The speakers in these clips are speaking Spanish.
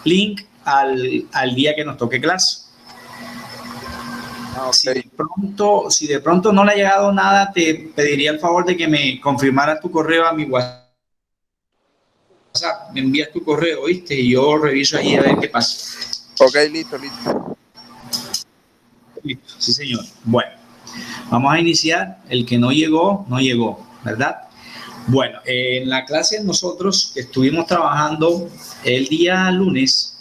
link al día que nos toque clase. Okay. Si de pronto no le ha llegado nada, te pediría el favor de que me confirmaras tu correo a mi WhatsApp. Me envías tu correo, ¿viste? Y yo reviso ahí a ver qué pasa. Ok, listo. Listo, sí, señor. Bueno, vamos a iniciar. El que no llegó, no llegó, ¿verdad? Bueno, en la clase nosotros estuvimos trabajando el día lunes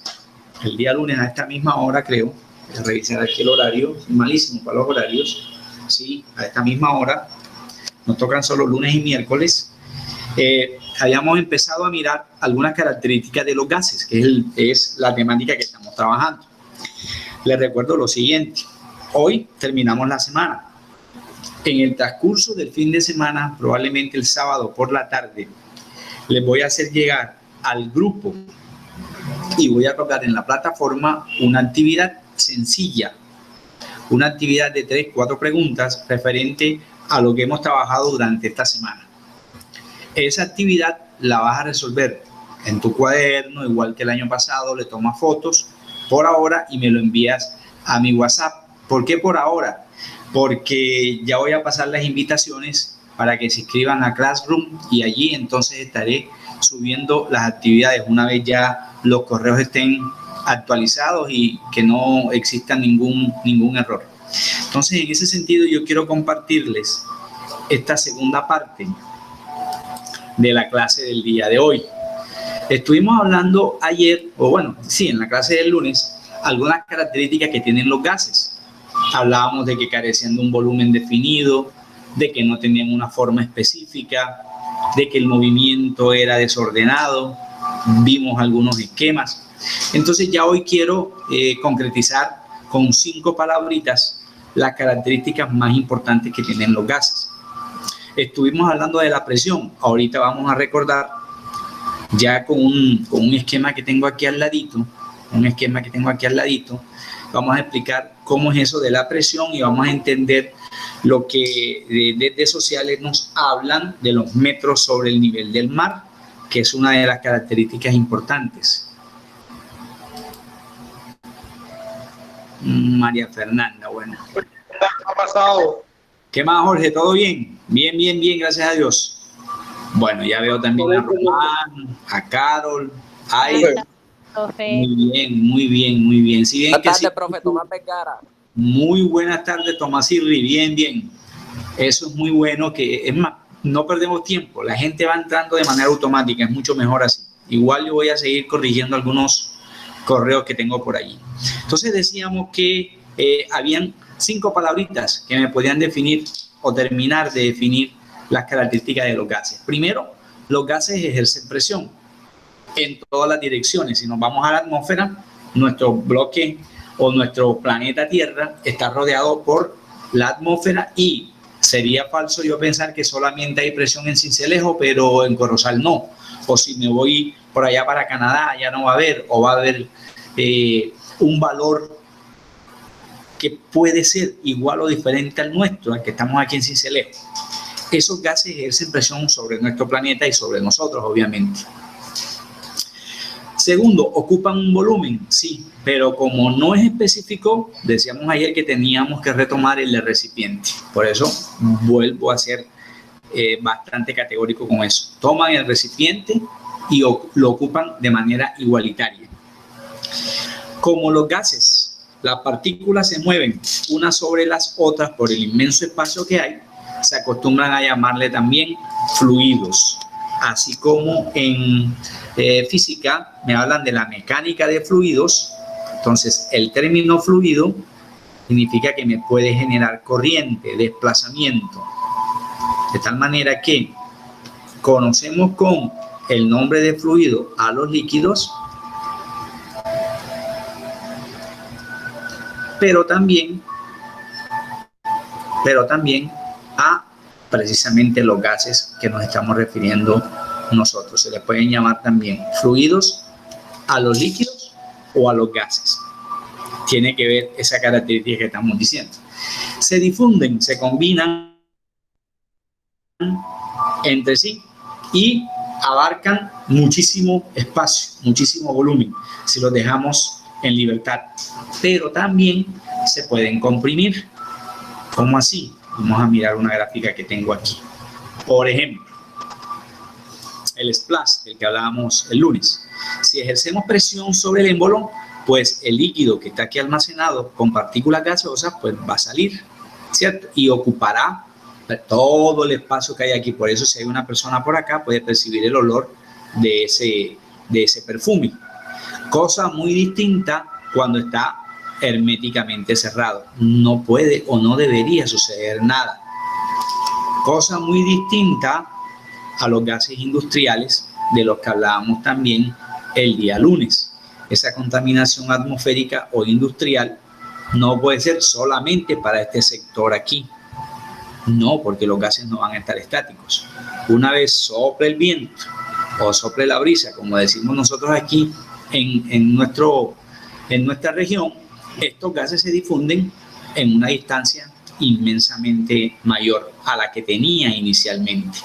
a esta misma hora, creo. Voy a revisar aquí el horario, malísimo para los horarios. Sí, a esta misma hora. Nos tocan solo lunes y miércoles. Habíamos empezado a mirar algunas características de los gases, que es la temática que estamos trabajando. Les recuerdo lo siguiente. Hoy terminamos la semana. En el transcurso del fin de semana, probablemente el sábado por la tarde, les voy a hacer llegar al grupo y voy a tocar en la plataforma una actividad sencilla, una actividad de 3-4 preguntas referente a lo que hemos trabajado durante esta semana. Esa actividad la vas a resolver en tu cuaderno, igual que el año pasado, le tomas fotos por ahora y me lo envías a mi WhatsApp. ¿Por qué por ahora? Porque ya voy a pasar las invitaciones para que se inscriban a Classroom y allí entonces estaré subiendo las actividades una vez ya los correos estén actualizados y que no exista ningún error. Entonces, en ese sentido, yo quiero compartirles esta segunda parte de la clase del día de hoy. Estuvimos hablando ayer, en la clase del lunes, algunas características que tienen los gases. Hablábamos de que carecían de un volumen definido, de que no tenían una forma específica, de que el movimiento era desordenado, vimos algunos esquemas. Entonces ya hoy quiero concretizar con 5 palabritas las características más importantes que tienen los gases. Estuvimos hablando de la presión, ahorita vamos a recordar ya con un esquema que tengo aquí al ladito, vamos a explicar cómo es eso de la presión y vamos a entender lo que desde sociales nos hablan de los metros sobre el nivel del mar, que es una de las características importantes. María Fernanda, bueno. ¿Qué ha pasado? ¿Qué más, Jorge? ¿Todo bien? Bien, gracias a Dios. Bueno, ya veo también a Román, a Carol, a Aida. Muy bien. Si bien buenas tardes, sí, profe Tomás Vergara. Muy buenas tardes, Tomás Irri. Bien. Eso es muy bueno, que es más, no perdemos tiempo. La gente va entrando de manera automática, es mucho mejor así. Igual yo voy a seguir corrigiendo algunos correos que tengo por allí. Entonces decíamos que habían 5 palabritas que me podían definir o terminar de definir las características de los gases. Primero, los gases ejercen presión en todas las direcciones. Si nos vamos a la atmósfera, nuestro bloque o nuestro planeta Tierra está rodeado por la atmósfera y sería falso yo pensar que solamente hay presión en Sincelejo, pero en Corozal no. O si me voy por allá para Canadá, ya no va a haber, o va a haber un valor que puede ser igual o diferente al nuestro, al que estamos aquí en Sincelejo. Esos gases ejercen presión sobre nuestro planeta y sobre nosotros, obviamente. Segundo, ocupan un volumen, sí, pero como no es específico, decíamos ayer que teníamos que retomar el de recipiente. Por eso vuelvo a ser bastante categórico con eso. Toman el recipiente y lo ocupan de manera igualitaria. Como los gases, las partículas se mueven unas sobre las otras por el inmenso espacio que hay, se acostumbran a llamarle también fluidos. Así como en física me hablan de la mecánica de fluidos, entonces el término fluido significa que me puede generar corriente, desplazamiento, de tal manera que conocemos con el nombre de fluido a los líquidos, pero también a precisamente los gases que nos estamos refiriendo nosotros. Se les pueden llamar también fluidos a los líquidos o a los gases. Tiene que ver esa característica que estamos diciendo. Se difunden, se combinan entre sí y abarcan muchísimo espacio, muchísimo volumen, si los dejamos en libertad, pero también se pueden comprimir. ¿Cómo así? Vamos a mirar una gráfica que tengo aquí. Por ejemplo, el splash del que hablábamos el lunes. Si ejercemos presión sobre el émbolo, pues el líquido que está aquí almacenado con partículas gaseosas, pues va a salir, ¿cierto? Y ocupará todo el espacio que hay aquí. Por eso, si hay una persona por acá, puede percibir el olor de ese perfume. Cosa muy distinta cuando está herméticamente cerrado. No puede o no debería suceder nada. Cosa muy distinta a los gases industriales de los que hablábamos también el día lunes. Esa contaminación atmosférica o industrial no puede ser solamente para este sector aquí. No, porque los gases no van a estar estáticos. Una vez sople el viento o sople la brisa, como decimos nosotros aquí en nuestra región, estos gases se difunden en una distancia inmensamente mayor a la que tenía inicialmente.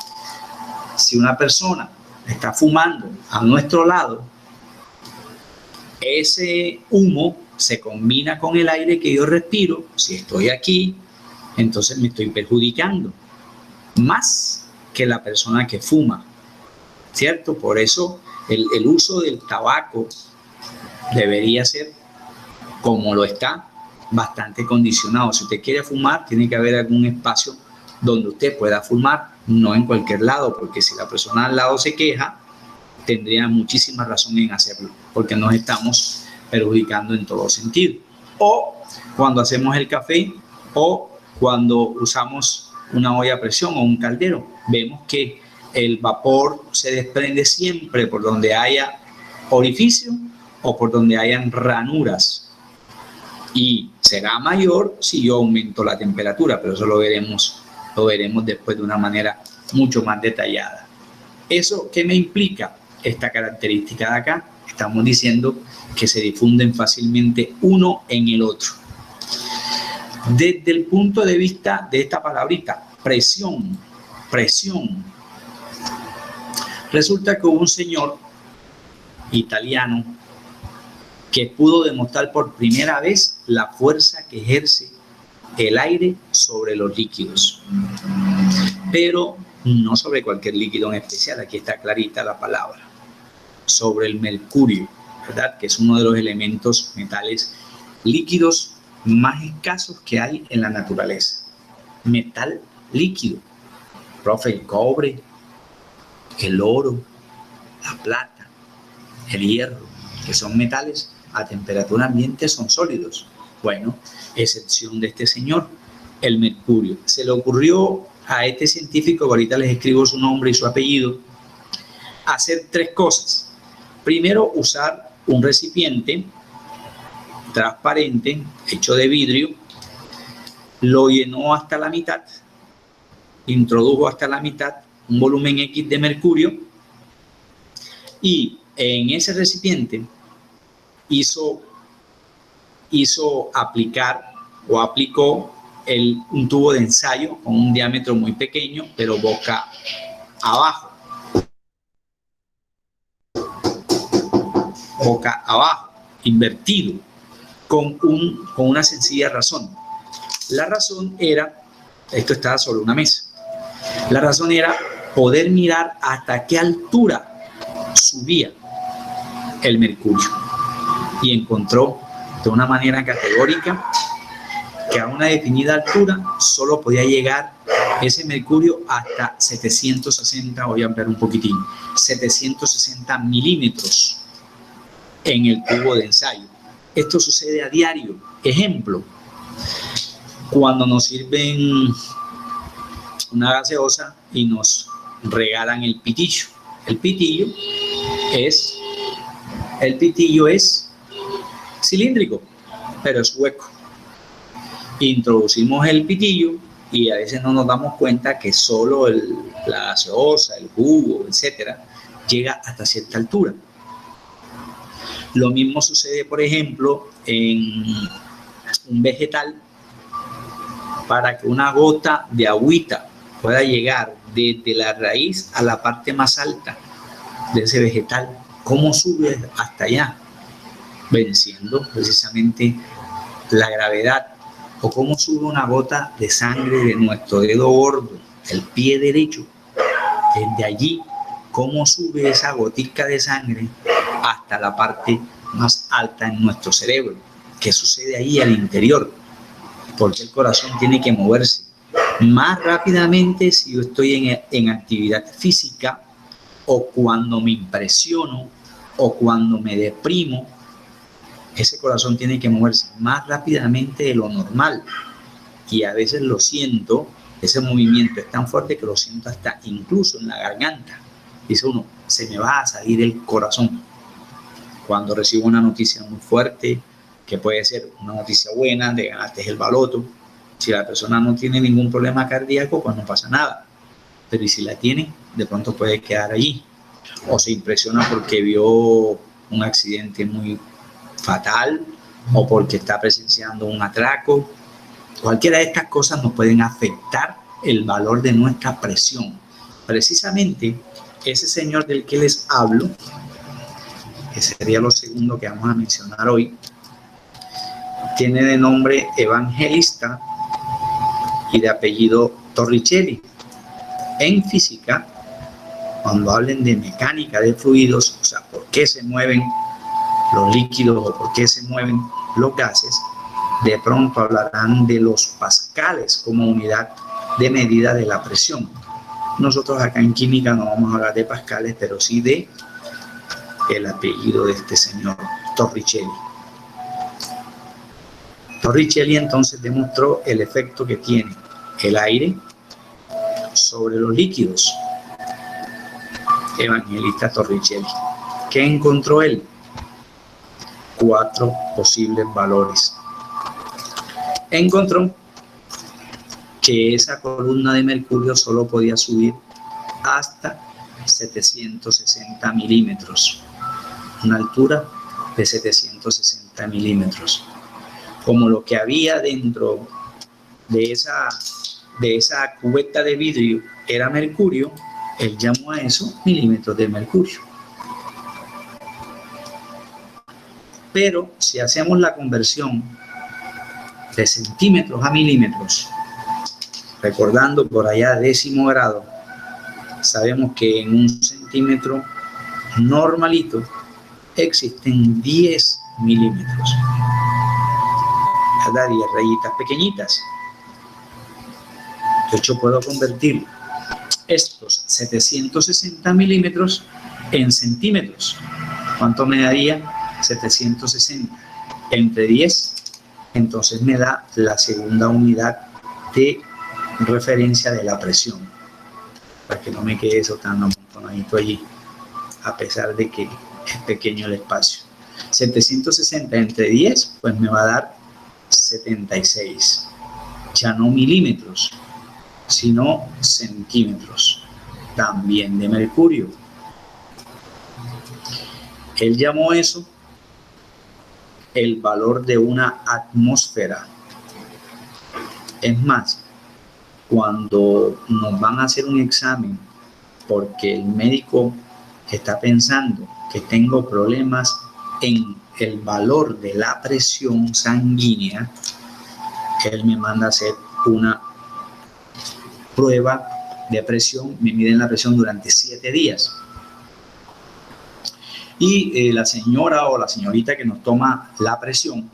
Si una persona está fumando a nuestro lado, ese humo se combina con el aire que yo respiro. Si estoy aquí, entonces me estoy perjudicando más que la persona que fuma, ¿cierto? Por eso el uso del tabaco debería ser, como lo está, bastante condicionado. Si usted quiere fumar, tiene que haber algún espacio donde usted pueda fumar, no en cualquier lado, porque si la persona al lado se queja, tendría muchísima razón en hacerlo, porque nos estamos perjudicando en todo sentido. O cuando hacemos el café, o cuando usamos una olla a presión o un caldero, vemos que el vapor se desprende siempre por donde haya orificio o por donde hayan ranuras, y será mayor si yo aumento la temperatura, pero eso lo veremos después de una manera mucho más detallada. ¿Eso qué me implica? Esta característica de acá, estamos diciendo que se difunden fácilmente uno en el otro. Desde el punto de vista de esta palabrita, presión, resulta que hubo un señor italiano que pudo demostrar por primera vez la fuerza que ejerce el aire sobre los líquidos, pero no sobre cualquier líquido en especial. Aquí está clarita la palabra, sobre el mercurio, ¿verdad? Que es uno de los elementos metales líquidos más escasos que hay en la naturaleza. Metal líquido, profe, el cobre, el oro, la plata, el hierro, que son metales a temperatura ambiente, son sólidos. Bueno, excepción de este señor, el mercurio. Se le ocurrió a este científico, ahorita les escribo su nombre y su apellido, hacer tres cosas. Primero, usar un recipiente transparente, hecho de vidrio, lo llenó hasta la mitad, introdujo hasta la mitad un volumen X de mercurio, y en ese recipiente aplicó un tubo de ensayo con un diámetro muy pequeño, pero boca abajo, invertido, con una sencilla razón. La razón era, esto estaba sobre una mesa, la razón era poder mirar hasta qué altura subía el mercurio, y encontró de una manera categórica que a una definida altura solo podía llegar ese mercurio hasta 760, voy a ampliar un poquitín, 760 milímetros en el tubo de ensayo. Esto sucede a diario. Ejemplo, cuando nos sirven una gaseosa y nos regalan el pitillo. El pitillo es cilíndrico, pero es hueco. Introducimos el pitillo y a veces no nos damos cuenta que solo la gaseosa, el jugo, etcétera, llega hasta cierta altura. Lo mismo sucede, por ejemplo, en un vegetal. Para que una gota de agüita pueda llegar desde la raíz a la parte más alta de ese vegetal, ¿cómo sube hasta allá? Venciendo precisamente la gravedad. O cómo sube una gota de sangre de nuestro dedo gordo, el pie derecho, desde allí, cómo sube esa gotica de sangre hasta la parte más alta en nuestro cerebro. ¿Qué sucede ahí al interior? Porque el corazón tiene que moverse más rápidamente si yo estoy en actividad física, o cuando me impresiono, o cuando me deprimo. Ese corazón tiene que moverse más rápidamente de lo normal, y a veces lo siento, ese movimiento es tan fuerte que lo siento hasta incluso en la garganta. Dice uno, se me va a salir el corazón cuando recibo una noticia muy fuerte, que puede ser una noticia buena, de ganaste el baloto. Si la persona no tiene ningún problema cardíaco, pues no pasa nada, pero y si la tiene, de pronto puede quedar allí, o se impresiona porque vio un accidente muy fatal, o porque está presenciando un atraco. Cualquiera de estas cosas nos pueden afectar el valor de nuestra presión. Precisamente ese señor del que les hablo, que sería lo segundo que vamos a mencionar hoy, tiene de nombre Evangelista y de apellido Torricelli. En física, cuando hablen de mecánica de fluidos, o sea, por qué se mueven los líquidos o por qué se mueven los gases, de pronto hablarán de los pascales como unidad de medida de la presión. Nosotros acá en química no vamos a hablar de pascales, pero sí de el apellido de este señor, Torricelli. Torricelli entonces demostró el efecto que tiene el aire sobre los líquidos. Evangelista Torricelli. ¿Qué encontró él? 4 posibles valores. Encontró que esa columna de mercurio solo podía subir hasta 760 milímetros, una altura de 760 milímetros. Como lo que había dentro de esa cubeta de vidrio era mercurio, él llamó a eso milímetros de mercurio. Pero si hacemos la conversión de centímetros a milímetros, recordando por allá décimo grado, sabemos que en un centímetro normalito existen 10 milímetros, ¿verdad? 10 rayitas pequeñitas. Entonces yo puedo convertir estos 760 milímetros en centímetros. ¿Cuánto me daría? 760 entre 10, entonces me da la segunda unidad de referencia de la presión, para que no me quede eso tan amontonadito allí, a pesar de que es pequeño el espacio. 760 entre 10, pues me va a dar 76, ya no milímetros, sino centímetros, también de mercurio. Él llamó eso el valor de una atmósfera. Es más, cuando nos van a hacer un examen porque el médico está pensando que tengo problemas en el valor de la presión sanguínea, él me manda a hacer una prueba de presión, me miden la presión durante 7 días. Y la señora o la señorita que nos toma la presión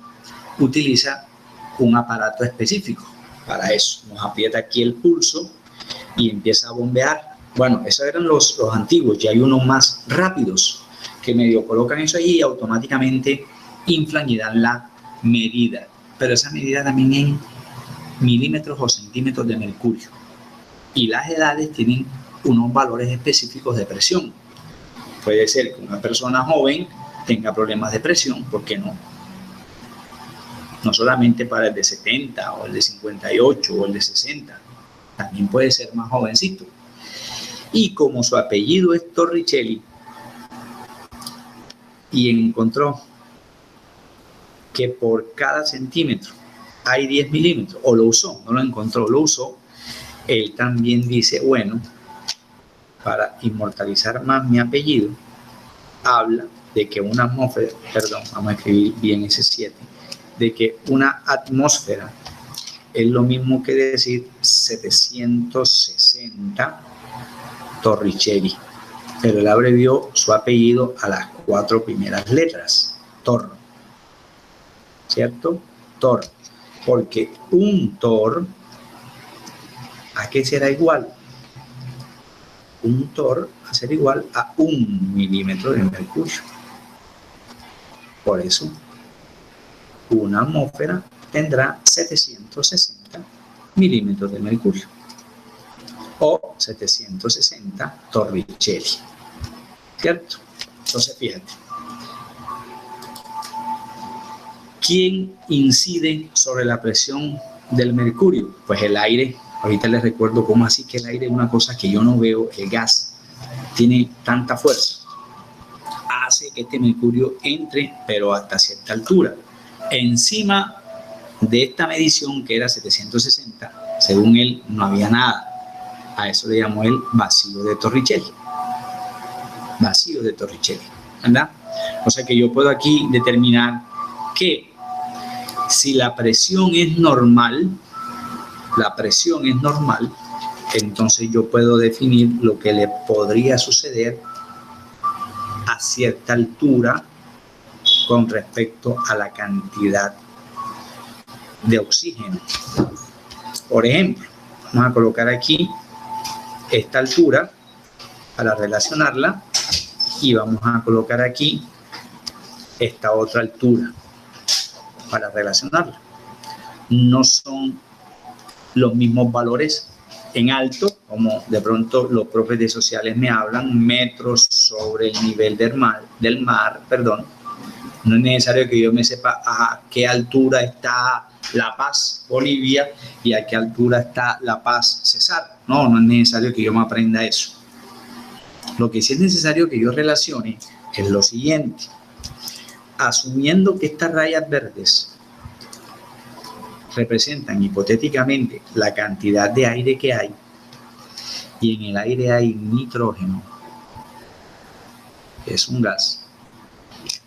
utiliza un aparato específico para eso. Nos aprieta aquí el pulso y empieza a bombear. Bueno, esos eran los antiguos, ya hay unos más rápidos que medio colocan eso allí y automáticamente inflan y dan la medida. Pero esa medida también en milímetros o centímetros de mercurio. Y las edades tienen unos valores específicos de presión. Puede ser que una persona joven tenga problemas de presión, ¿por qué no? No solamente para el de 70 o el de 58 o el de 60, también puede ser más jovencito. Y como su apellido es Torricelli y encontró que por cada centímetro hay 10 milímetros, o lo usó, no lo encontró, lo usó, él también dice, bueno, para inmortalizar más mi apellido, habla de que una atmósfera, perdón, vamos a escribir bien ese 7, de que una atmósfera es lo mismo que decir 760 Torricelli, pero él abrevió su apellido a las 4 primeras letras, Tor, ¿cierto? Tor, porque un Tor, ¿a qué será igual? Un Tor va a ser igual a 1 milímetro de mercurio. Por eso, una atmósfera tendrá 760 milímetros de mercurio o 760 Torricelli, ¿cierto? Entonces, fíjate. ¿Quién incide sobre la presión del mercurio? Pues el aire. Ahorita les recuerdo cómo así que el aire es una cosa que yo no veo, el gas tiene tanta fuerza, hace que este mercurio entre, pero hasta cierta altura. Encima de esta medición, que era 760, según él, no había nada. A eso le llamó el vacío de Torricelli. Vacío de Torricelli, ¿verdad? O sea que yo puedo aquí determinar que si la presión es normal, entonces yo puedo definir lo que le podría suceder a cierta altura con respecto a la cantidad de oxígeno. Por ejemplo, vamos a colocar aquí esta altura para relacionarla y vamos a colocar aquí esta otra altura para relacionarla. No son los mismos valores en alto, como de pronto los profes de sociales me hablan, metros sobre el nivel del mar, No es necesario que yo me sepa a qué altura está La Paz, Bolivia, y a qué altura está La Paz, Cesar. No es necesario que yo me aprenda eso. Lo que sí es necesario que yo relacione es lo siguiente. Asumiendo que estas rayas verdes representan hipotéticamente la cantidad de aire que hay, y en el aire hay nitrógeno, que es un gas,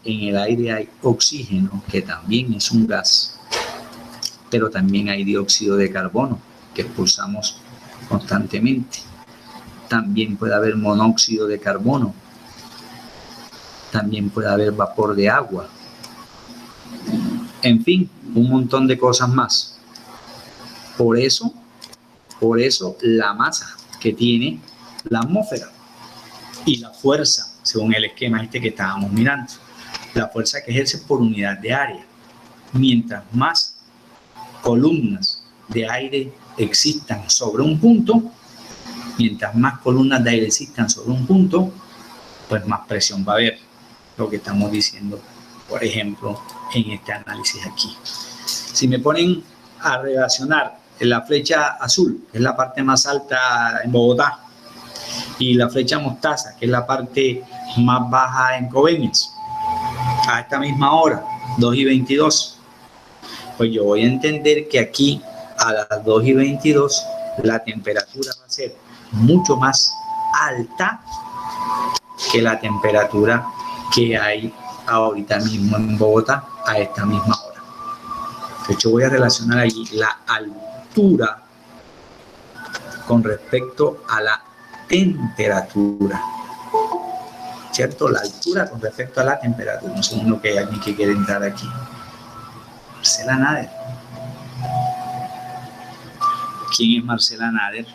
en el aire hay oxígeno, que también es un gas, pero también hay dióxido de carbono, que expulsamos constantemente. También puede haber monóxido de carbono, también puede haber vapor de agua, en fin, un montón de cosas más. Por eso la masa que tiene la atmósfera y la fuerza, según el esquema que estábamos mirando, la fuerza que ejerce por unidad de área. Mientras más columnas de aire existan sobre un punto, pues más presión va a haber. Lo que estamos diciendo, por ejemplo, en este análisis aquí. Si me ponen a relacionar la flecha azul, que es la parte más alta en Bogotá, y la flecha mostaza, que es la parte más baja en Coveñas, a esta misma hora, 2:22, pues yo voy a entender que aquí a las 2:22 la temperatura va a ser mucho más alta que la temperatura que hay ahorita mismo en Bogotá a esta misma hora. De hecho, voy a relacionar allí la altura con respecto a la temperatura, ¿cierto? La altura con respecto a la temperatura. No sé uno que hay alguien que quiere entrar aquí. Marcela Nader. ¿Quién es Marcela Nader?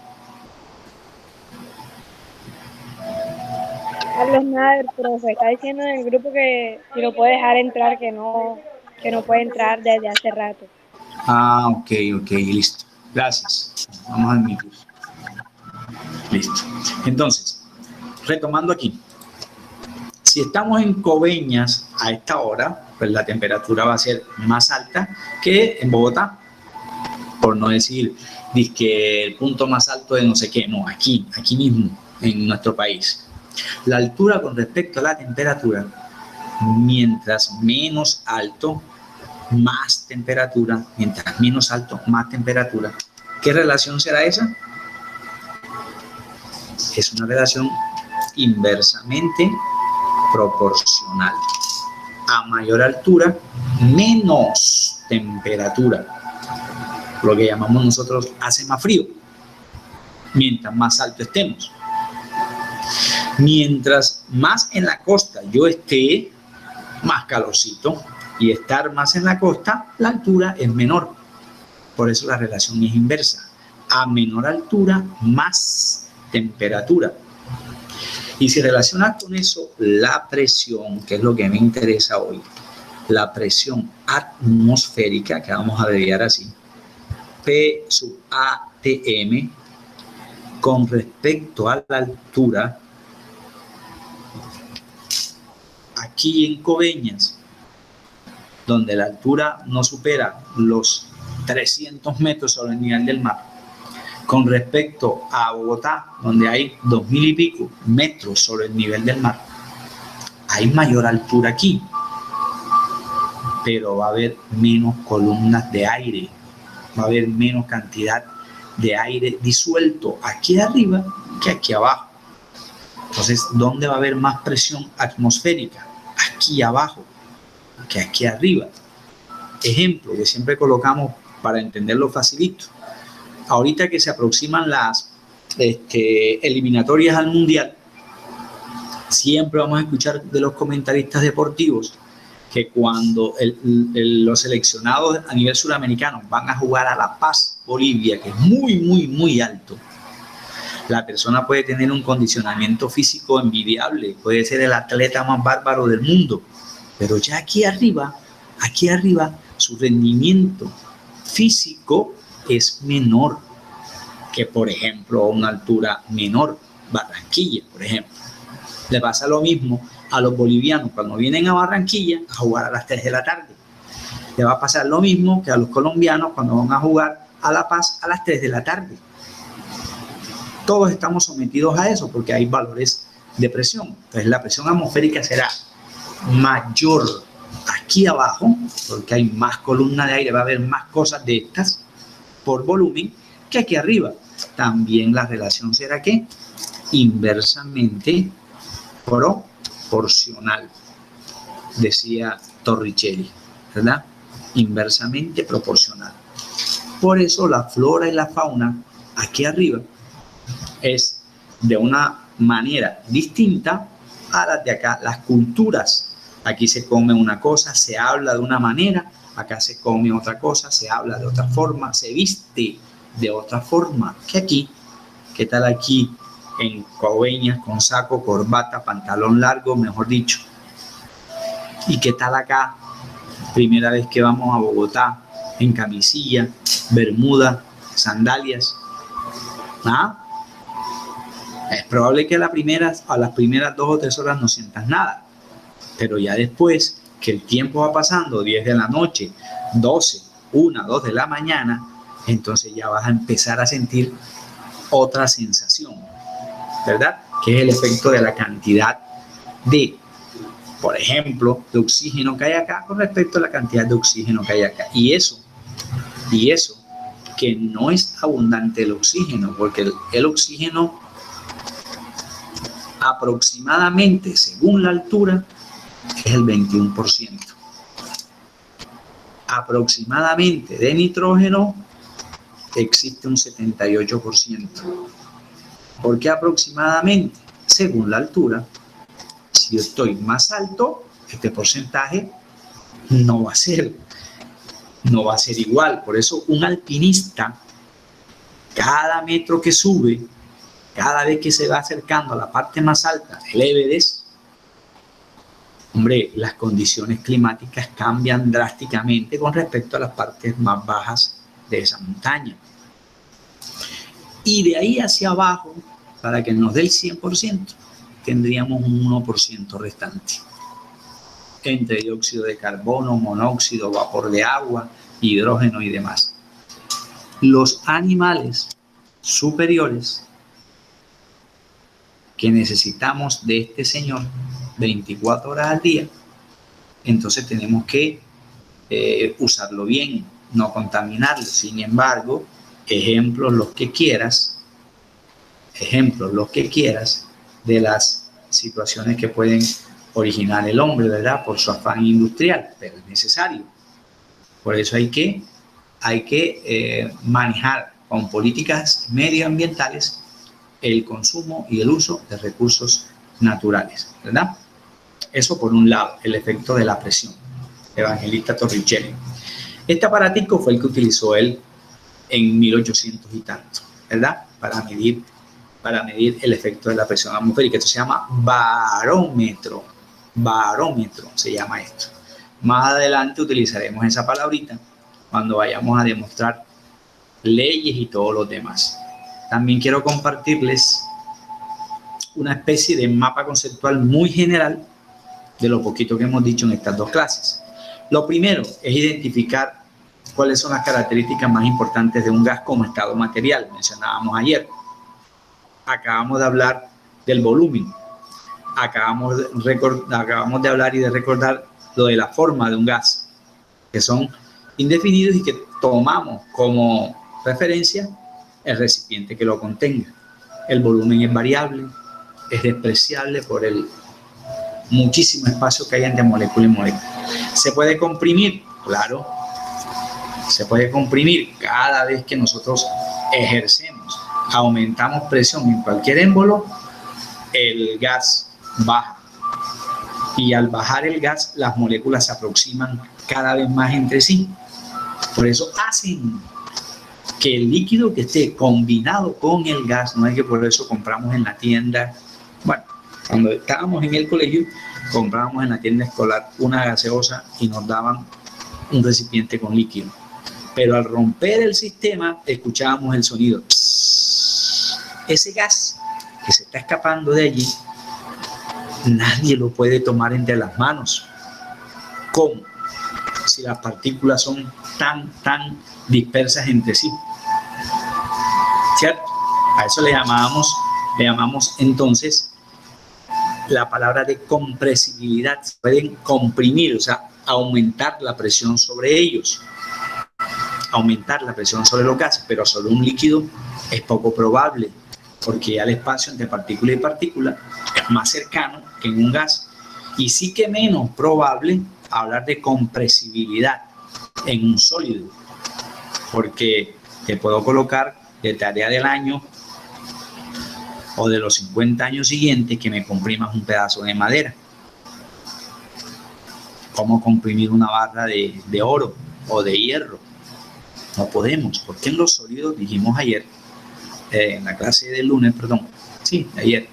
Carlos Nader, profe, está diciendo en el grupo que si lo puede dejar entrar, que no puede entrar desde hace rato. Ah, ok, listo. Gracias. Vamos a admitir. Listo. Entonces, retomando aquí. Si estamos en Coveñas a esta hora, pues la temperatura va a ser más alta que en Bogotá. Por no decir que el punto más alto de no sé qué, no, aquí mismo, en nuestro país. La altura con respecto a la temperatura, mientras menos alto, más temperatura, mientras menos alto, más temperatura. ¿Qué relación será esa? Es una relación inversamente proporcional. A mayor altura, menos temperatura. Lo que llamamos nosotros hace más frío, mientras más alto estemos. Mientras más en la costa yo esté, más calorcito. Y estar más en la costa, la altura es menor. Por eso la relación es inversa. A menor altura, más temperatura. Y si relacionas con eso la presión, que es lo que me interesa hoy, la presión atmosférica, que vamos a abreviar así, P sub ATM, con respecto a la altura, aquí en Coveñas, donde la altura no supera los 300 metros sobre el nivel del mar, con respecto a Bogotá, donde hay 2000 y pico metros sobre el nivel del mar, hay mayor altura aquí, pero va a haber menos columnas de aire, va a haber menos cantidad de aire disuelto aquí arriba que aquí abajo. Entonces, ¿dónde va a haber más presión atmosférica? Aquí abajo que aquí arriba. Ejemplo que siempre colocamos para entenderlo facilito. Ahorita que se aproximan las eliminatorias al mundial, siempre vamos a escuchar de los comentaristas deportivos que cuando los seleccionados a nivel suramericano van a jugar a La Paz, Bolivia, que es muy, muy, muy alto, la persona puede tener un condicionamiento físico envidiable, puede ser el atleta más bárbaro del mundo, pero ya aquí arriba, su rendimiento físico es menor que, por ejemplo, a una altura menor, Barranquilla, por ejemplo. Le pasa lo mismo a los bolivianos cuando vienen a Barranquilla a jugar a las 3 de la tarde. Le va a pasar lo mismo que a los colombianos cuando van a jugar a La Paz a las 3 de la tarde. Todos estamos sometidos a eso porque hay valores de presión. Entonces la presión atmosférica será mayor aquí abajo, porque hay más columnas de aire, va a haber más cosas de estas por volumen que aquí arriba. También la relación será ¿qué? Inversamente proporcional, decía Torricelli, ¿verdad? Inversamente proporcional. Por eso la flora y la fauna aquí arriba es de una manera distinta a las de acá. Las culturas, aquí se come una cosa, se habla de una manera, acá se come otra cosa, se habla de otra forma, se viste de otra forma que aquí. ¿Qué tal aquí en Coveñas con saco, corbata, pantalón largo, mejor dicho? ¿Y qué tal acá? Primera vez que vamos a Bogotá, en camisilla, bermuda, sandalias. ¿Ah? Es probable que a las primeras 2 o 3 horas no sientas nada, pero ya después que el tiempo va pasando, 10 de la noche, 12, 1, 2 de la mañana, entonces ya vas a empezar a sentir otra sensación, ¿verdad? Que es el efecto de la cantidad de, por ejemplo, de oxígeno que hay acá con respecto a la cantidad de oxígeno que hay acá. Y eso, que no es abundante el oxígeno, porque el oxígeno aproximadamente, según la altura, es el 21%. Aproximadamente de nitrógeno existe un 78%. ¿Por qué aproximadamente? Según la altura. Si yo estoy más alto, este porcentaje no va a ser igual. Por eso un alpinista, cada metro que sube, cada vez que se va acercando a la parte más alta del Everest, hombre, las condiciones climáticas cambian drásticamente con respecto a las partes más bajas de esa montaña. Y de ahí hacia abajo, para que nos dé el 100%, tendríamos un 1% restante. Entre dióxido de carbono, monóxido, vapor de agua, hidrógeno y demás. Los animales superiores que necesitamos de este señor 24 horas al día, entonces tenemos que usarlo bien, no contaminarlo. Sin embargo, ejemplos los que quieras de las situaciones que pueden original el hombre, ¿verdad? Por su afán industrial, pero es necesario. Por eso hay que manejar con políticas medioambientales el consumo y el uso de recursos naturales, ¿verdad? Eso por un lado, el efecto de la presión. Evangelista Torricelli. Este aparatico fue el que utilizó él en 1800 y tanto, ¿verdad? Para medir el efecto de la presión atmosférica. Esto se llama barómetro. Barómetro se llama esto. Más adelante utilizaremos esa palabrita cuando vayamos a demostrar leyes y todos los demás. También quiero compartirles una especie de mapa conceptual muy general de lo poquito que hemos dicho en estas dos clases. Lo primero es identificar cuáles son las características más importantes de un gas como estado material. Mencionábamos ayer. Acabamos de hablar del volumen. Acabamos de hablar y de recordar lo de la forma de un gas, que son indefinidos y que tomamos como referencia el recipiente que lo contenga. El volumen es variable, es despreciable por el muchísimo espacio que hay entre molécula y molécula. ¿Se puede comprimir? Claro. Se puede comprimir cada vez que nosotros ejercemos, aumentamos presión en cualquier émbolo, el gas baja. Y al bajar el gas, las moléculas se aproximan cada vez más entre sí. Por eso hacen que el líquido que esté combinado con el gas, no es que por eso compramos en la tienda. Bueno, cuando estábamos en el colegio, comprábamos en la tienda escolar una gaseosa y nos daban un recipiente con líquido. Pero al romper el sistema, escuchábamos el sonido. Ese gas que se está escapando de allí, nadie lo puede tomar entre las manos. ¿Cómo? Si las partículas son tan dispersas entre sí. ¿Cierto? A eso le llamamos entonces la palabra de compresibilidad. Se pueden comprimir, o sea, aumentar la presión sobre ellos. Aumentar la presión sobre los gases, pero sobre un líquido es poco probable, porque ya el espacio entre partícula y partícula es más cercano que en un gas. Y sí que menos probable hablar de compresibilidad en un sólido, porque te puedo colocar de tarea del año o de los 50 años siguientes que me comprimas un pedazo de madera. ¿Cómo comprimir una barra de oro o de hierro? No podemos, porque en los sólidos dijimos ayer, en la clase del lunes, ayer,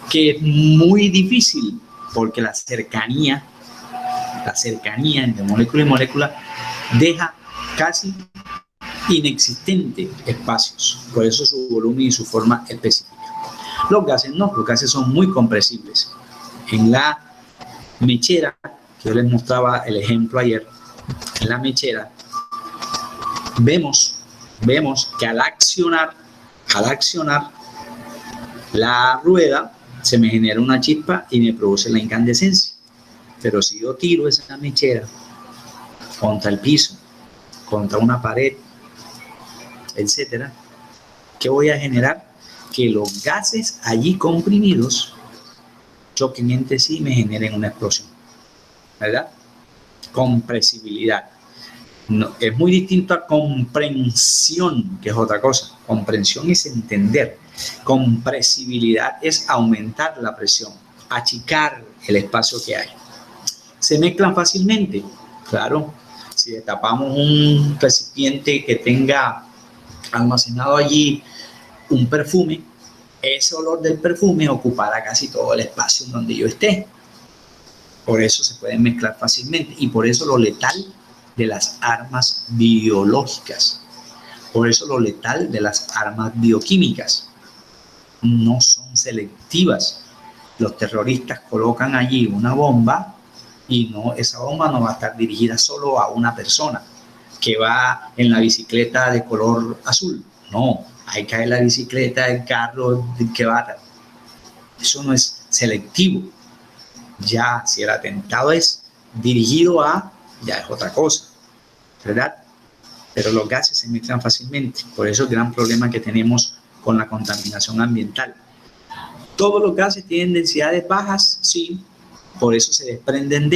que es muy difícil porque la cercanía entre molécula y molécula deja casi inexistente espacios, por eso su volumen y su forma específica. Los gases no, los gases son muy compresibles. En la mechera, que yo les mostraba el ejemplo ayer, en la mechera, vemos que al accionar la rueda se me genera una chispa y me produce la incandescencia. Pero si yo tiro esa mechera contra el piso, contra una pared, etcétera, ¿qué voy a generar? Que los gases allí comprimidos choquen entre sí y me generen una explosión, ¿verdad? Compresibilidad. No, es muy distinto a comprensión, que es otra cosa. Comprensión es entender. Compresibilidad es aumentar la presión, achicar el espacio que hay. ¿Se mezclan fácilmente? Claro. Si destapamos un recipiente que tenga almacenado allí un perfume, ese olor del perfume ocupará casi todo el espacio en donde yo esté. Por eso se pueden mezclar fácilmente y por eso lo letal de las armas biológicas, por eso lo letal de las armas bioquímicas, no son selectivas. Los terroristas colocan allí una bomba y esa bomba no va a estar dirigida solo a una persona que va en la bicicleta de color azul. No, ahí cae la bicicleta, el carro que va. Eso no es selectivo. Ya, si el atentado es dirigido a, ya es otra cosa, ¿verdad? Pero los gases se mezclan fácilmente. Por eso el gran problema que tenemos con la contaminación ambiental. ¿Todos los gases tienen densidades bajas? Sí, por eso se desprenden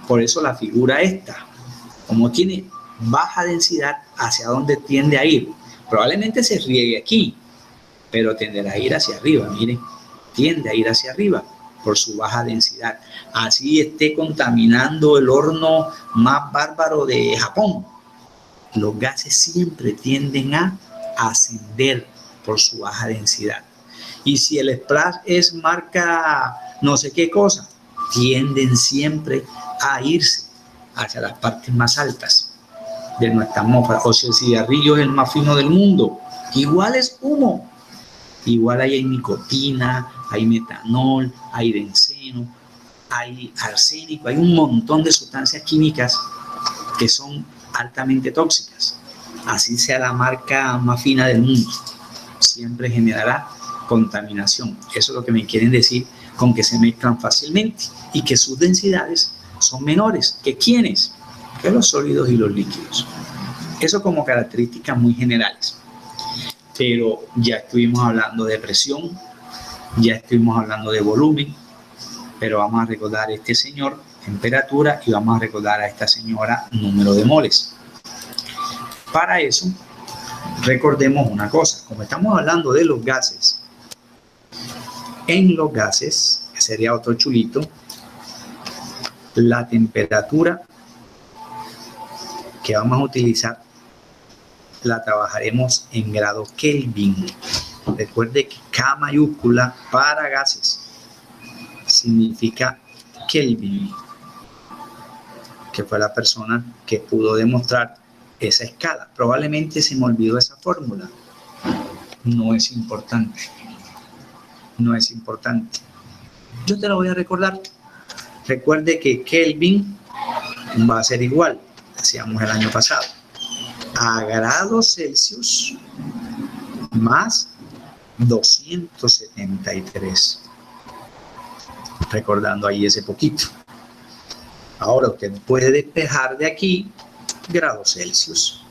por eso la figura esta, como tiene baja densidad, ¿hacia dónde tiende a ir? Probablemente se riegue aquí, pero tenderá a ir hacia arriba, miren, tiende a ir hacia arriba por su baja densidad. Así esté contaminando el horno más bárbaro de Japón, los gases siempre tienden a ascender por su baja densidad. Y si el splash es marca no sé qué cosa, tienden siempre a irse hacia las partes más altas de nuestra atmósfera. O si el cigarrillo es el más fino del mundo, igual es humo. Igual ahí hay nicotina, hay metanol, hay benceno, hay arsénico, hay un montón de sustancias químicas que son altamente tóxicas. Así sea la marca más fina del mundo, siempre generará contaminación. Eso es lo que me quieren decir con que se mezclan fácilmente y que sus densidades son menores que ¿quiénes? Que los sólidos y los líquidos. Eso como características muy generales. Pero ya estuvimos hablando de presión, ya estuvimos hablando de volumen, pero vamos a recordar a este señor temperatura y vamos a recordar a esta señora número de moles. Para eso, recordemos una cosa, como estamos hablando de los gases, en los gases, que sería otro chulito, la temperatura que vamos a utilizar la trabajaremos en grado Kelvin. Recuerde que K mayúscula para gases significa Kelvin, que fue la persona que pudo demostrar esa escala. Probablemente se me olvidó esa fórmula. No es importante. No es importante. Yo te la voy a recordar. Recuerde que Kelvin va a ser igual, hacíamos el año pasado, a grados Celsius más 273. Recordando ahí ese poquito. Ahora usted puede despejar de aquí grados Celsius,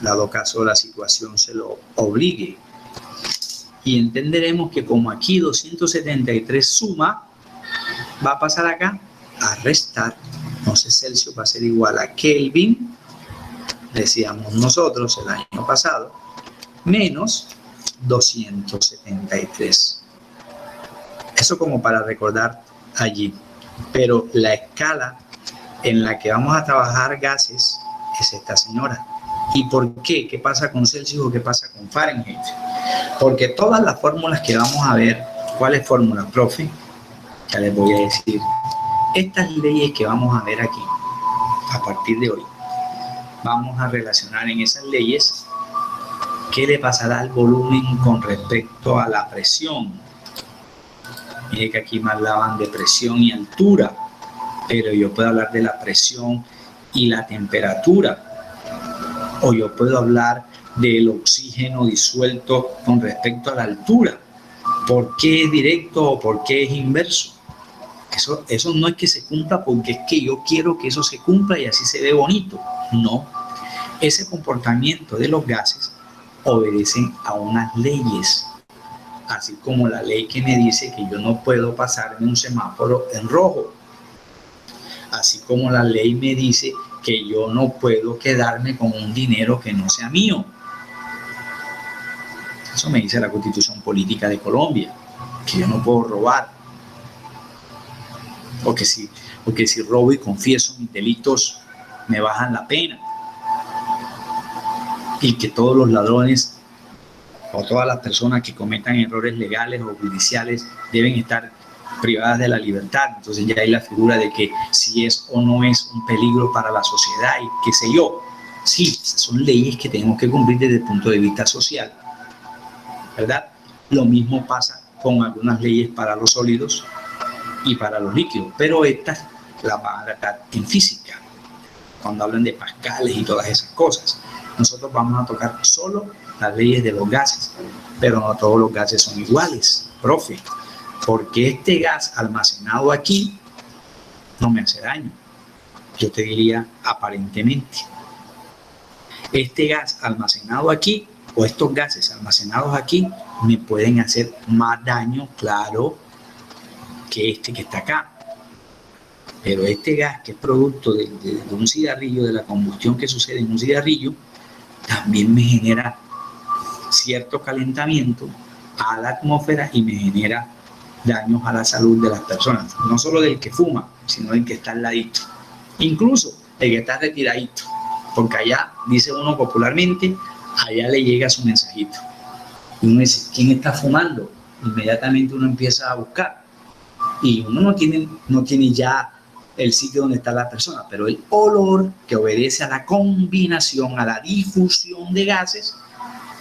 dado caso la situación se lo obligue. Y entenderemos que como aquí 273 suma, va a pasar acá a restar. Entonces Celsius va a ser igual a Kelvin, decíamos nosotros el año pasado, menos 273. Eso como para recordar allí. Pero la escala en la que vamos a trabajar gases es esta señora. ¿Y por qué? ¿Qué pasa con Celsius o qué pasa con Fahrenheit? Porque todas las fórmulas que vamos a ver, ¿cuáles fórmulas, profe? Ya les voy a decir. Estas leyes que vamos a ver aquí, a partir de hoy, vamos a relacionar en esas leyes qué le pasará al volumen con respecto a la presión. Mire que aquí me hablaban de presión y altura, pero yo puedo hablar de la presión y la temperatura. O yo puedo hablar del oxígeno disuelto con respecto a la altura. ¿Por qué es directo o por qué es inverso? Eso no es que se cumpla porque es que yo quiero que eso se cumpla y así se ve bonito. No. Ese comportamiento de los gases obedecen a unas leyes. Así como la ley que me dice que yo no puedo pasarme un semáforo en rojo. Así como la ley me dice que yo no puedo quedarme con un dinero que no sea mío. Eso me dice la Constitución Política de Colombia, que yo no puedo robar. O que si robo y confieso mis delitos, me bajan la pena. Y que todos los ladrones o todas las personas que cometan errores legales o judiciales deben estar privadas de la libertad. Entonces ya hay la figura de que si es o no es un peligro para la sociedad y qué sé yo. Sí, esas son leyes que tenemos que cumplir desde el punto de vista social, ¿verdad? Lo mismo pasa con algunas leyes para los sólidos y para los líquidos, pero estas las van a tratar en física, cuando hablan de pascales y todas esas cosas. Nosotros vamos a tocar solo las leyes de los gases, pero no todos los gases son iguales, profe, porque este gas almacenado aquí no me hace daño. Yo te diría aparentemente. Este gas almacenado aquí o estos gases almacenados aquí me pueden hacer más daño, claro, que este que está acá. Pero este gas, que es producto de un cigarrillo, de la combustión que sucede en un cigarrillo, también me genera cierto calentamiento a la atmósfera y me genera daños a la salud de las personas. No solo del que fuma, sino del que está al ladito. Incluso el que está retiradito. Porque allá, dice uno popularmente, allá le llega su mensajito. Y uno dice, ¿quién está fumando? Inmediatamente uno empieza a buscar. Y uno no tiene ya el sitio donde está la persona, pero el olor, que obedece a la combinación, a la difusión de gases,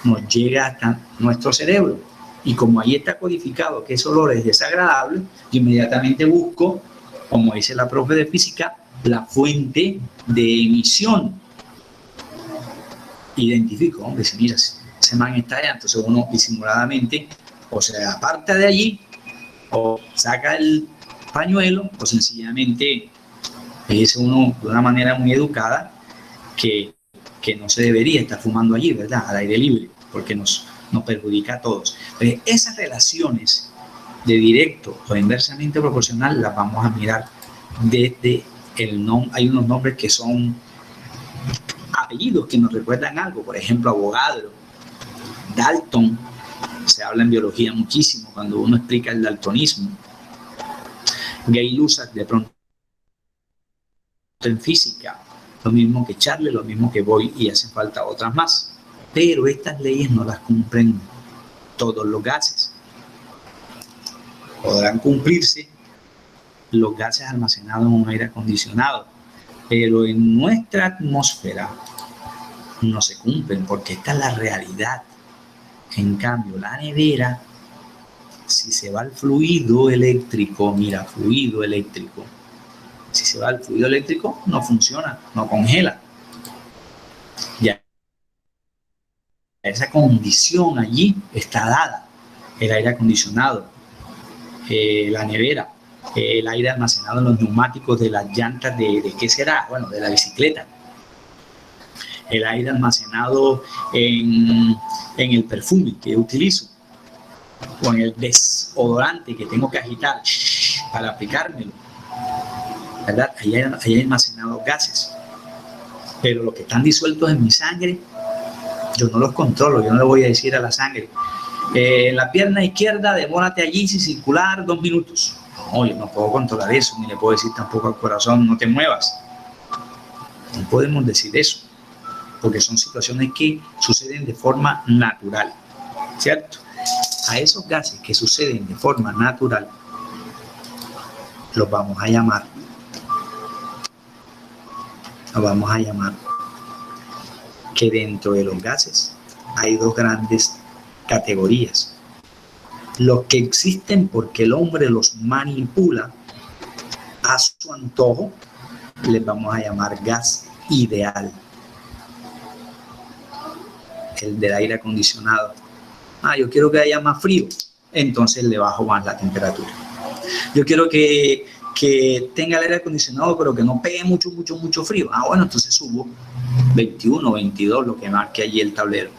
nos llega hasta nuestro cerebro. Y como ahí está codificado que ese olor es desagradable, yo inmediatamente busco, como dice la profe de física, la fuente de emisión. Identifico, hombre, si mira, ese man está allá, entonces uno disimuladamente o se aparta de allí, o saca el pañuelo, o sencillamente dice uno de una manera muy educada que no se debería estar fumando allí, ¿verdad? Al aire libre, porque nos perjudica a todos. Entonces, esas relaciones de directo o inversamente proporcional las vamos a mirar desde el nombre. Hay unos nombres que son apellidos que nos recuerdan algo, por ejemplo, Avogadro, Dalton. Se habla en biología muchísimo cuando uno explica el daltonismo. Gay-Lussac, de pronto en física, lo mismo que Charles, lo mismo que Boyle, y hacen falta otras más. Pero estas leyes no las cumplen todos los gases. Podrán cumplirse los gases almacenados en un aire acondicionado, pero en nuestra atmósfera no se cumplen, porque esta es la realidad. En cambio, la nevera, si se va el fluido eléctrico, mira, fluido eléctrico, si se va el fluido eléctrico, no funciona, no congela. Ya esa condición allí está dada. El aire acondicionado, la nevera, el aire almacenado en los neumáticos de las llantas ¿de qué será? Bueno, de la bicicleta. El aire almacenado en el perfume que utilizo, o en el desodorante que tengo que agitar para aplicármelo, ¿verdad? Ahí hay almacenados gases, pero los que están disueltos en mi sangre, yo no los controlo. Yo no le voy a decir a la sangre, en la pierna izquierda, demórate allí sin circular 2 minutos. No, yo no puedo controlar eso, ni le puedo decir tampoco al corazón, no te muevas. No podemos decir eso, porque son situaciones que suceden de forma natural, ¿cierto? A esos gases que suceden de forma natural los vamos a llamar que dentro de los gases hay 2 grandes categorías. Los que existen porque el hombre los manipula a su antojo, les vamos a llamar gas ideal. El del aire acondicionado. Yo quiero que haya más frío, entonces le bajo más la temperatura. Yo quiero que tenga el aire acondicionado, pero que no pegue mucho frío. Bueno, entonces subo 21, 22, lo que marque allí el tablero.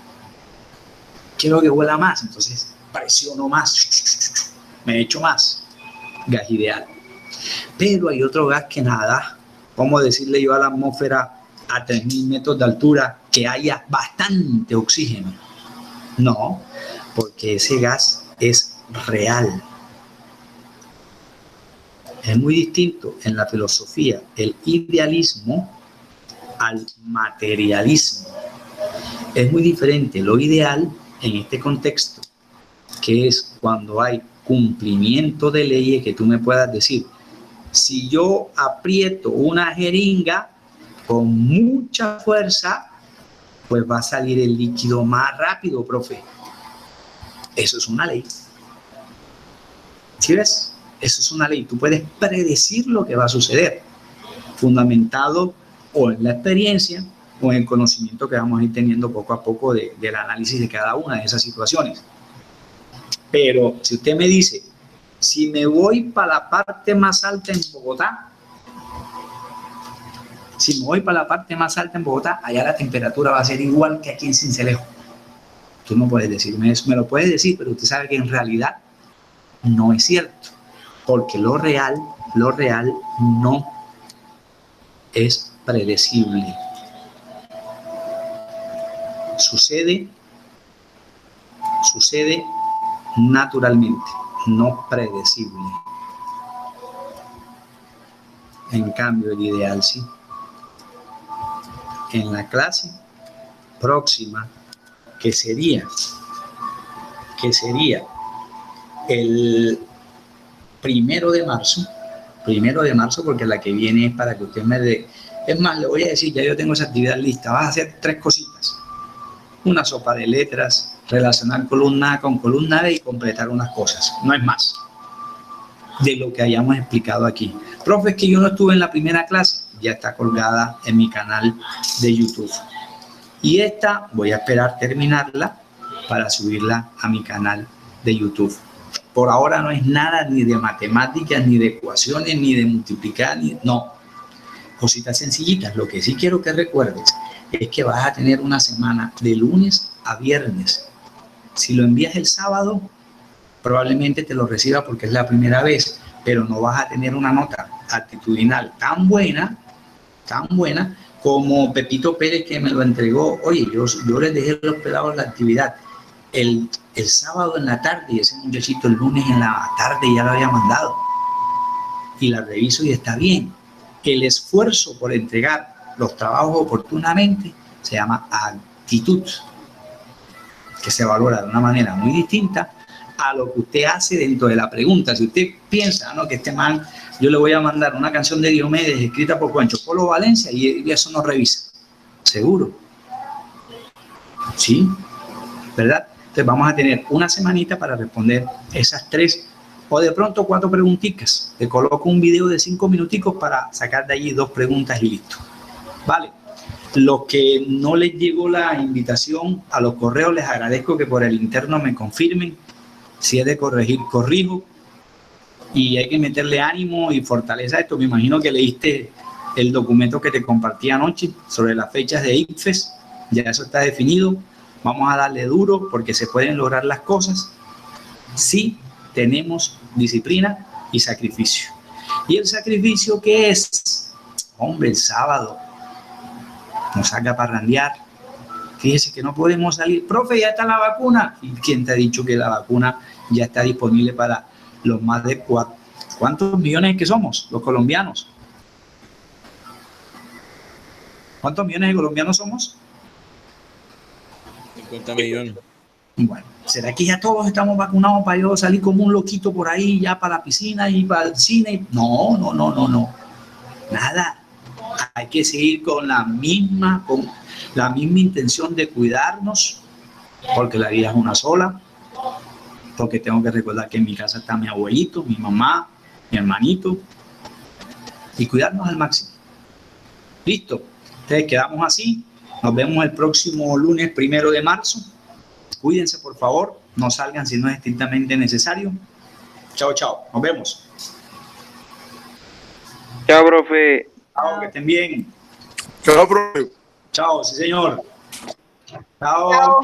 Quiero que huela más, entonces presiono más, me echo más. Gas ideal. Pero hay otro gas que nada, ¿cómo decirle yo a la atmósfera a 3.000 metros de altura que haya bastante oxígeno? No, porque ese gas es real. Es muy distinto en la filosofía el idealismo al materialismo. Es muy diferente lo ideal en este contexto, que es cuando hay cumplimiento de leyes, que tú me puedas decir, si yo aprieto una jeringa con mucha fuerza, pues va a salir el líquido más rápido, profe. Eso es una ley. ¿Sí ves? Eso es una ley. Tú puedes predecir lo que va a suceder, fundamentado o en la experiencia o en el conocimiento que vamos a ir teniendo poco a poco del análisis de cada una de esas situaciones. Pero si usted me dice, si me voy para la parte más alta en Bogotá, allá la temperatura va a ser igual que aquí en Sincelejo. Tú no puedes decirme eso. Me lo puedes decir, pero usted sabe que en realidad no es cierto. porque lo real no es predecible. Sucede naturalmente, no predecible. En cambio, el ideal sí. En la clase próxima, que sería el 1 de marzo, porque la que viene es para que usted me dé. Es más, le voy a decir, ya yo tengo esa actividad lista. Vas a hacer 3 cositas. Una sopa de letras, relacionar columna A con columna B y completar unas cosas. No es más de lo que hayamos explicado aquí. Profe, es que yo no estuve en la primera clase. Ya está colgada en mi canal de YouTube. Y esta voy a esperar terminarla para subirla a mi canal de YouTube. Por ahora no es nada ni de matemáticas, ni de ecuaciones, ni de multiplicar, no. Cositas sencillitas. Lo que sí quiero que recuerdes es que vas a tener una semana de lunes a viernes. Si lo envías el sábado, probablemente te lo reciba porque es la primera vez, pero no vas a tener una nota actitudinal tan buena como Pepito Pérez, que me lo entregó. Oye, yo les dejé los pelados la actividad el sábado en la tarde, y ese muchachito el lunes en la tarde ya lo había mandado. Y la reviso y está bien. El esfuerzo por entregar los trabajos oportunamente se llama actitud, que se valora de una manera muy distinta a lo que usted hace dentro de la pregunta. Si usted piensa, ¿no?, que esté mal, yo le voy a mandar una canción de Diomedes escrita por Juancho Polo Valencia y eso no revisa. ¿Seguro? ¿Sí? ¿Verdad? Entonces vamos a tener una semanita para responder esas 3 o de pronto 4 preguntitas. Te coloco un video de 5 minuticos para sacar de allí 2 preguntas y listo. Vale. Los que no les llegó la invitación a los correos, les agradezco que por el interno me confirmen. Si es de corregir, corrijo. Y hay que meterle ánimo y fortaleza a esto. Me imagino que leíste el documento que te compartí anoche sobre las fechas de ICFES. Ya eso está definido. Vamos a darle duro porque se pueden lograr las cosas si tenemos disciplina y sacrificio. ¿Y el sacrificio qué es? Hombre, el sábado nos saca a parrandear. Fíjese que no podemos salir. Profe, ya está la vacuna. ¿Y quién te ha dicho que la vacuna ya está disponible para los más de cuántos millones que somos los colombianos? ¿Cuántos millones de colombianos somos? 50 millones. Bueno, ¿será que ya todos estamos vacunados para yo salir como un loquito por ahí ya para la piscina y para el cine? No. Nada. Hay que seguir con la misma intención de cuidarnos, porque la vida es una sola, porque tengo que recordar que en mi casa está mi abuelito, mi mamá, mi hermanito, y cuidarnos al máximo. Listo. Entonces quedamos así. Nos vemos el próximo lunes 1 de marzo. Cuídense, por favor. No salgan si no es estrictamente necesario. Chao, chao. Nos vemos. Chao, profe. Chao, que estén bien. Chao, profe. Chao, sí, señor. Chao. Chao.